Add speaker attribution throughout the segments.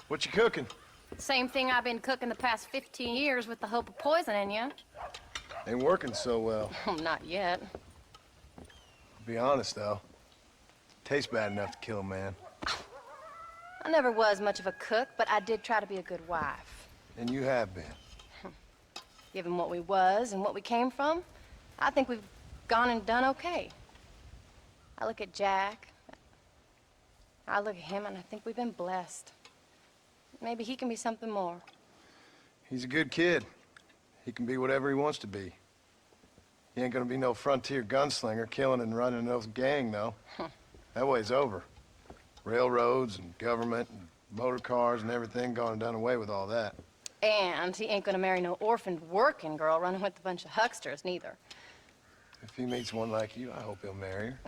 Speaker 1: What you cooking?
Speaker 2: Same thing I've been cooking the past 15 years with the hope of poisoning you.
Speaker 1: Ain't working so well.
Speaker 2: Not yet.
Speaker 1: Be honest, though. Tastes bad enough to kill a man.
Speaker 2: I never was much of a cook, but I did try to be a good wife.
Speaker 1: And you have been.
Speaker 2: Given what we was and what we came from, I think we've gone and done okay. I look at Jack. I look at him, and I think we've been blessed. Maybe he can be something more.
Speaker 1: He's a good kid. He can be whatever he wants to be. He ain't gonna be no frontier gunslinger killing and running no gang, though. That way's over. Railroads and government and motor cars and everything gone and done away with all that.
Speaker 2: And he ain't gonna marry no orphaned working girl running with a bunch of hucksters, neither.
Speaker 1: If he meets one like you, I hope he'll marry her.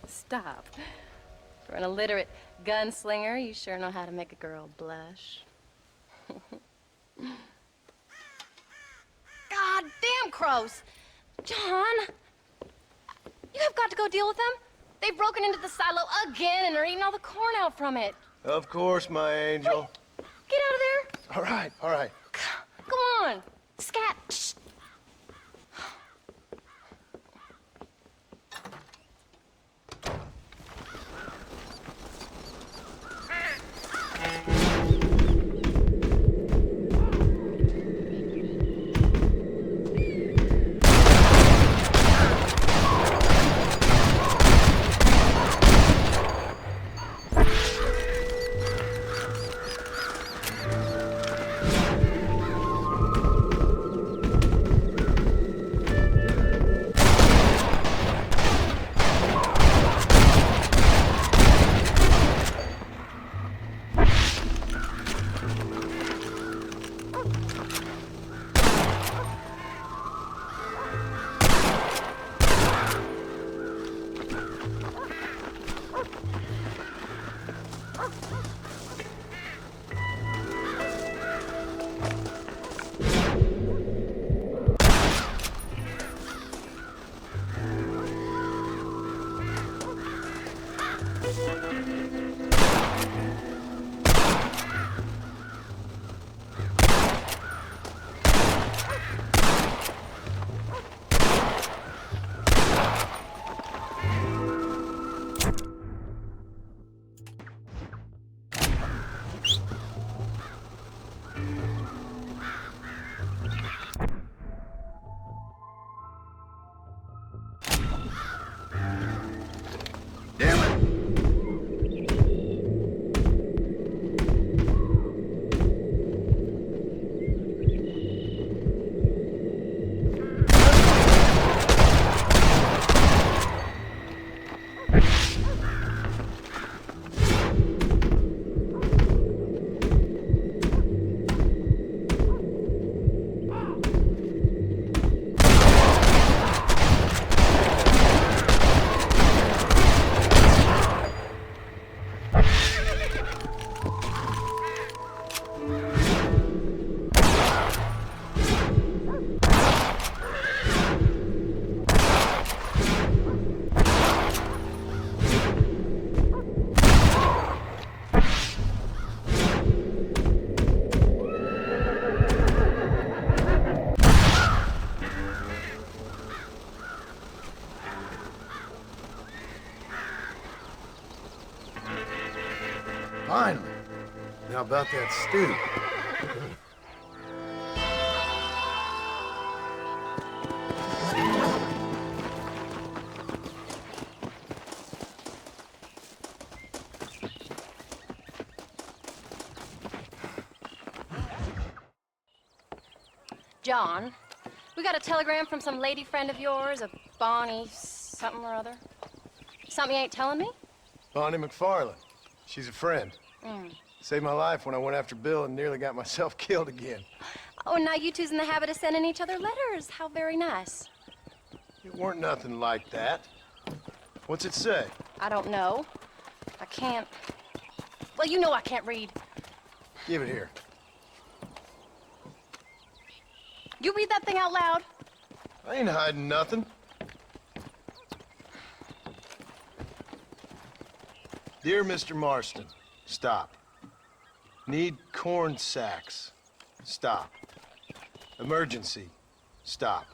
Speaker 2: Stop. For an illiterate gunslinger, you sure know how to make a girl blush. God damn crows! John! You have got to go deal with them. They've broken into the silo again and are eating all the corn out from it.
Speaker 1: Of course, my angel.
Speaker 2: Wait, get out of there.
Speaker 1: All right, all right.
Speaker 2: Go on. Scat. Shh.
Speaker 1: Finally. Now about that stew.
Speaker 2: John, we got a telegram from some lady friend of yours, a Bonnie something or other. Something you ain't telling me?
Speaker 1: Bonnie McFarland. She's a friend. Saved my life when I went after Bill and nearly got myself killed again.
Speaker 2: Oh, and now you two's in the habit of sending each other letters. How very nice.
Speaker 1: It weren't nothing like that. What's it say?
Speaker 2: I don't know. I can't... Well, you know I can't read.
Speaker 1: Give it here.
Speaker 2: You read that thing out loud.
Speaker 1: I ain't hiding nothing. Dear Mr. Marston, stop. Need corn sacks. Stop. Emergency. Stop.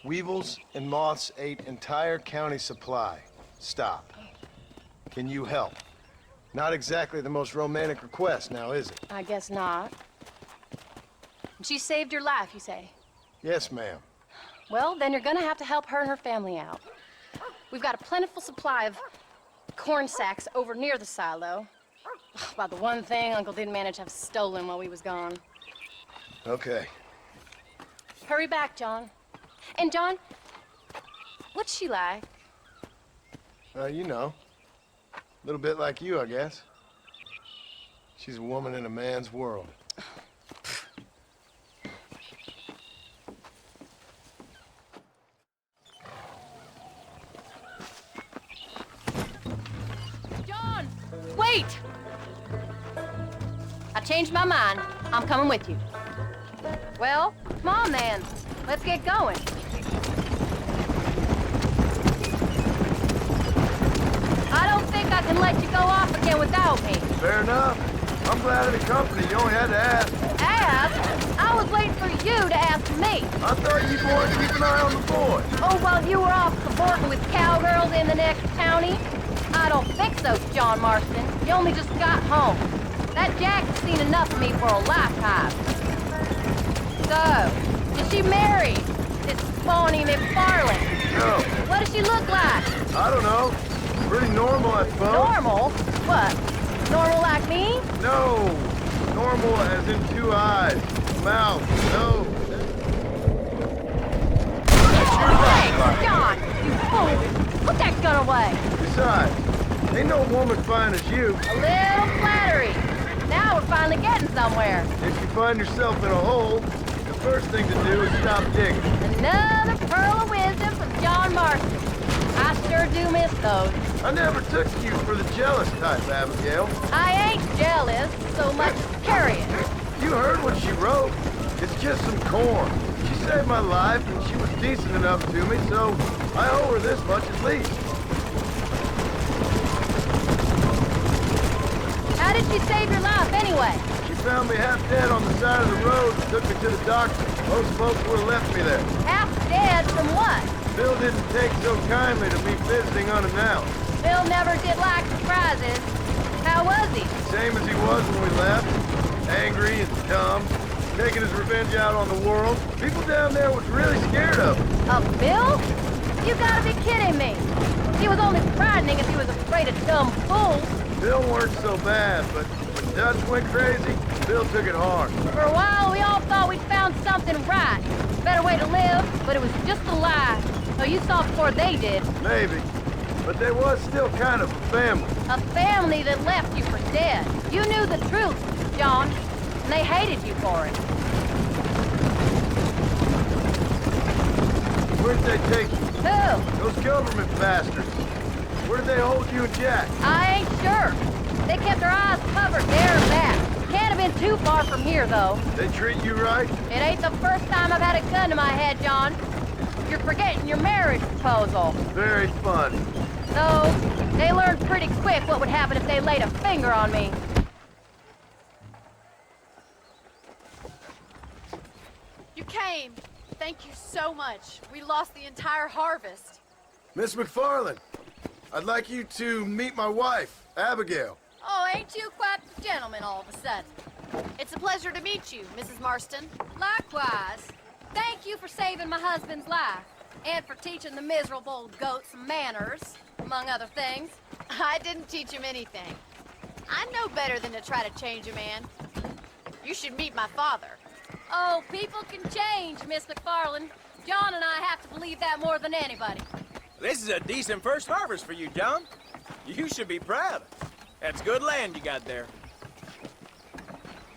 Speaker 1: Weevils and moths ate entire county supply. Stop. Can you help? Not exactly the most romantic request, now is it?
Speaker 2: I guess not. She saved your life, you say?
Speaker 1: Yes, ma'am.
Speaker 2: Well, then you're gonna have to help her and her family out. We've got a plentiful supply of corn sacks over near the silo. About the one thing Uncle didn't manage to have stolen while we was gone.
Speaker 1: Okay.
Speaker 2: Hurry back, John. And John, what's she like?
Speaker 1: You know. A little bit like you, I guess. She's a woman in a man's world.
Speaker 2: John! Wait! I changed my mind. I'm coming with you. Well, come on then. Let's get going. I don't think I can let you go off again without me.
Speaker 1: Fair enough. I'm glad of the company. You only had to ask.
Speaker 2: Ask? I was waiting for you to ask me.
Speaker 1: I thought you wanted to keep an eye on the boy.
Speaker 2: Oh, while you were off cavorting with cowgirls in the next county? I don't think so, John Marston. You only just got home. That Jack's seen enough of me for a lifetime. So, is she married? This Bonnie McFarland?
Speaker 1: No,
Speaker 2: What does she look like?
Speaker 1: I don't know. Pretty normal, I suppose.
Speaker 2: Normal? What? Normal like me?
Speaker 1: No. Normal as in 2 eyes, mouth, nose.
Speaker 2: Hey, John, you fool! Put that gun away.
Speaker 1: Besides, ain't no woman fine as you.
Speaker 2: A little flattery. Now we're finally getting somewhere.
Speaker 1: If you find yourself in a hole, the first thing to do is stop digging.
Speaker 2: Another pearl of wisdom from John Marston. I sure do miss those.
Speaker 1: I never took you for the jealous type, Abigail.
Speaker 2: I ain't jealous so much as curious.
Speaker 1: You heard what she wrote. It's just some corn. She saved my life, and she was decent enough to me, so I owe her this much at least.
Speaker 2: How did she save your life anyway?
Speaker 1: She found me half dead on the side of the road and took me to the doctor. Most folks would have left me there.
Speaker 2: Half dead from what?
Speaker 1: Bill didn't take so kindly to me visiting unannounced.
Speaker 2: Bill never did like surprises. How was he?
Speaker 1: Same as he was when we left. Angry and dumb. Taking his revenge out on the world. People down there was really scared of him.
Speaker 2: Of Bill? You gotta be kidding me. He was only frightening if he was afraid of dumb fools.
Speaker 1: Bill weren't so bad, but when Dutch went crazy, Bill took it hard.
Speaker 2: For a while, we all thought we'd found something right. Better way to live, but it was just a lie. So you saw it before they did.
Speaker 1: Maybe. But they was still kind of a family.
Speaker 2: A family that left you for dead. You knew the truth, John, and they hated you for it.
Speaker 1: Where'd they take you?
Speaker 2: Who?
Speaker 1: Those government bastards. Where did they hold you and Jack?
Speaker 2: I ain't sure. They kept their eyes covered there and back. Can't have been too far from here, though.
Speaker 1: They treat you right?
Speaker 2: It ain't the first time I've had a gun to my head, John. You're forgetting your marriage proposal.
Speaker 1: Very funny.
Speaker 2: Though, they learned pretty quick what would happen if they laid a finger on me.
Speaker 3: You came. Thank you so much. We lost the entire harvest.
Speaker 1: Miss McFarland, I'd like you to meet my wife, Abigail.
Speaker 3: Oh, ain't you quite the gentleman all of a sudden? It's a pleasure to meet you, Mrs. Marston.
Speaker 2: Likewise. Thank you for saving my husband's life. And for teaching the miserable old goat some manners, among other things.
Speaker 3: I didn't teach him anything. I know better than to try to change a man. You should meet my father.
Speaker 2: Oh, people can change, Miss McFarland. John and I have to believe that more than anybody.
Speaker 4: This is a decent first harvest for you, John. You should be proud. That's good land you got there.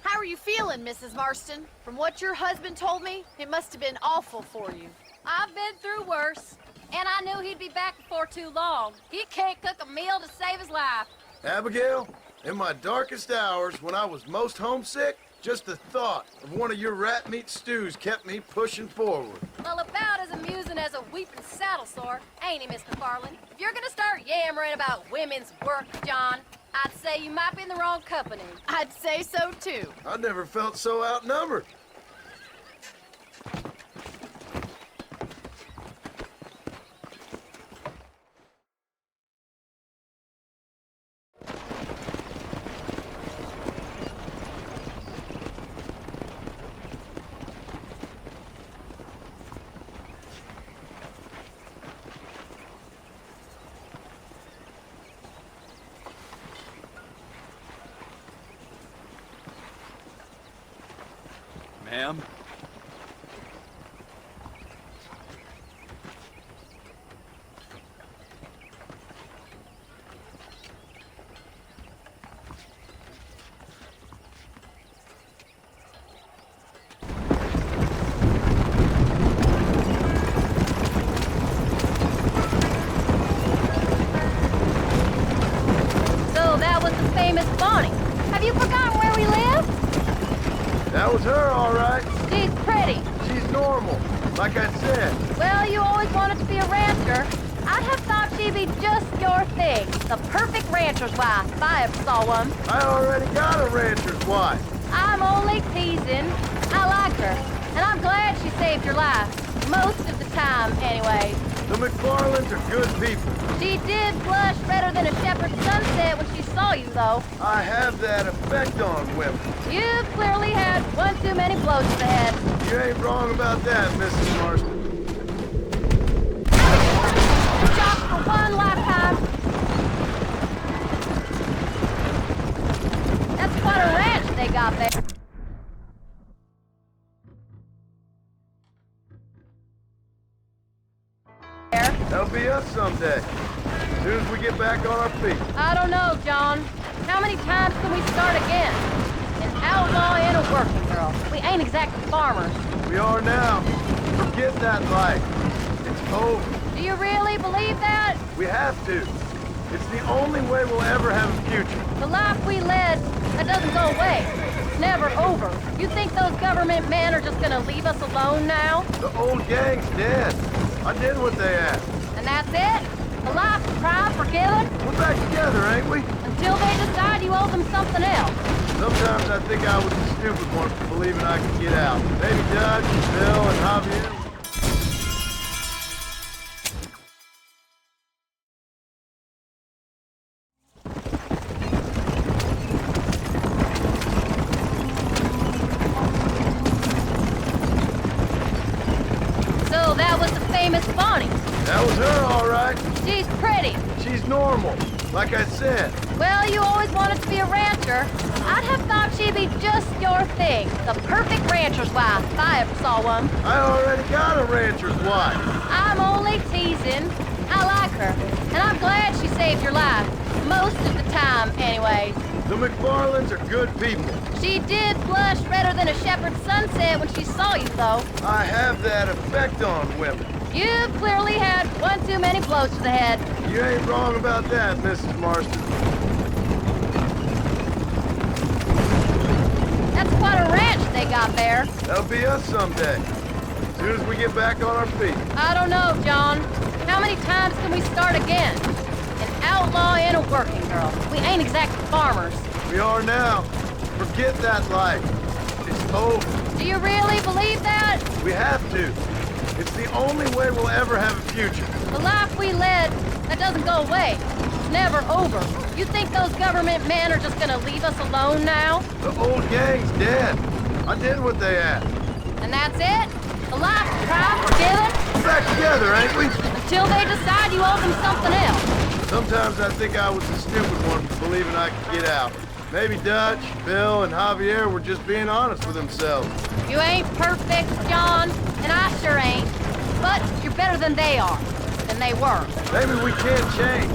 Speaker 3: How are you feeling, Mrs. Marston? From what your husband told me, it must have been awful for you.
Speaker 2: I've been through worse, and I knew he'd be back before too long. He can't cook a meal to save his life.
Speaker 1: Abigail, in my darkest hours, when I was most homesick, just the thought of one of your rat meat stews kept me pushing forward.
Speaker 2: Well, about as amusing as a weeping saddle sore, ain't he, Miss McFarland? If you're gonna start yammering about women's work, John,
Speaker 3: I'd say you might be in the wrong company. I'd say so, too.
Speaker 1: I never felt so outnumbered.
Speaker 5: Ma'am?
Speaker 2: So that was the famous Bonnie. Have you forgotten where we live?
Speaker 1: That was her, all right.
Speaker 2: She's pretty.
Speaker 1: She's normal, like I said.
Speaker 2: Well, you always wanted to be a rancher. I'd have thought she'd be just your thing. The perfect rancher's wife, if I ever saw one.
Speaker 1: I already got a rancher's wife.
Speaker 2: I'm only teasing. I like her, and I'm glad she saved your life. Most of the time, anyway.
Speaker 1: The McFarlands are good people.
Speaker 2: She did blush redder than a shepherd's sunset when she saw you, though.
Speaker 1: I have that effect on women.
Speaker 2: You've clearly had one too many blows to the head.
Speaker 1: You ain't wrong about that, Mrs. Marston.
Speaker 2: Shot for one lifetime. That's quite a ranch they got there.
Speaker 1: That'll be us someday. As soon as we get back on our feet.
Speaker 2: I don't know, John. How many times can we start again? An outlaw and a working girl. We ain't exactly farmers.
Speaker 1: We are now. Forget that life. It's over.
Speaker 2: Do you really believe that?
Speaker 1: We have to. It's the only way we'll ever have a future.
Speaker 2: The life we led, that doesn't go away. It's never over. You think those government men are just gonna leave us alone now?
Speaker 1: The old gang's dead. I did what they asked.
Speaker 2: And that's it? A life of crime forgiven?
Speaker 1: We're back together, ain't we?
Speaker 2: Until they decide you owe them something else.
Speaker 1: Sometimes I think I was the stupid one for believing I could get out. Maybe Dutch, Bill, and Javier.
Speaker 2: So that was the famous Bonnie.
Speaker 1: That was her, all right.
Speaker 2: She's pretty.
Speaker 1: She's normal, like I said.
Speaker 2: Well, you always wanted to be a rancher. I'd have thought she'd be just your thing. The perfect rancher's wife, if I ever saw one.
Speaker 1: I already got a rancher's wife.
Speaker 2: I'm only teasing. I like her, and I'm glad she saved your life. Most of the time, anyway.
Speaker 1: The McFarlands are good people.
Speaker 2: She did blush redder than a shepherd's sunset when she saw you, though.
Speaker 1: I have that effect on women.
Speaker 2: You've clearly had one too many blows to the head.
Speaker 1: You ain't wrong about that, Mrs. Marston.
Speaker 2: That's quite a ranch they got there.
Speaker 1: That'll be us someday. As soon as we get back on our feet.
Speaker 2: I don't know, John. How many times can we start again? An outlaw and a working girl. We ain't exactly farmers.
Speaker 1: We are now. Forget that life. It's over.
Speaker 2: Do you really believe that?
Speaker 1: We have to. It's the only way we'll ever have a future.
Speaker 2: The life we led, that doesn't go away. It's never over. You think those government men are just gonna leave us alone now?
Speaker 1: The old gang's dead. I did what they asked.
Speaker 2: And that's it? The life of crime forgiven?
Speaker 1: We're back together, ain't we?
Speaker 2: Until they decide you owe them something else.
Speaker 1: Sometimes I think I was the stupid one for believing I could get out. Maybe Dutch, Bill, and Javier were just being honest with themselves.
Speaker 2: You ain't perfect, John, and I sure ain't. But you're better than they are. Than they were.
Speaker 1: Maybe we can't change.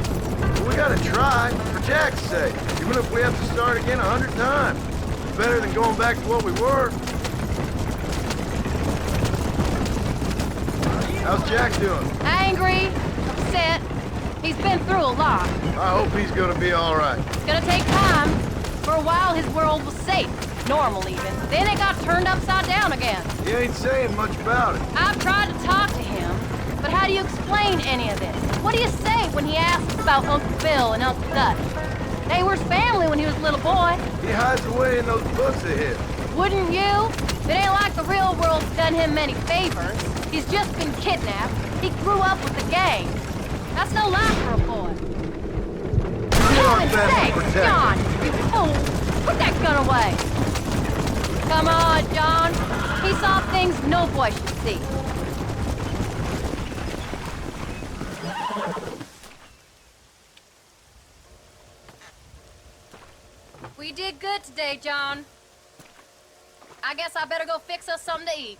Speaker 1: But we gotta try, for Jack's sake. Even if we have to start again 100 times. It's better than going back to what we were. How's Jack doing?
Speaker 2: Angry, upset. He's been through a lot.
Speaker 1: I hope he's gonna be all right.
Speaker 2: It's gonna take time. For a while, his world was safe. Normal, even. Then it got turned upside down again.
Speaker 1: He ain't saying much about it.
Speaker 2: I've tried to talk to him, but how do you explain any of this? What do you say when he asks about Uncle Bill and Uncle Dutch? They were family when he was a little boy.
Speaker 1: He hides away in those books of his.
Speaker 2: Wouldn't you? It ain't like the real world's done him many favors. He's just been kidnapped. He grew up with the gang. That's no life for a boy. For heaven's sake, John, you fool! Put that gun away! Come on, John. He saw things no boy should see. We did good today, John. I guess I better go fix us something to eat.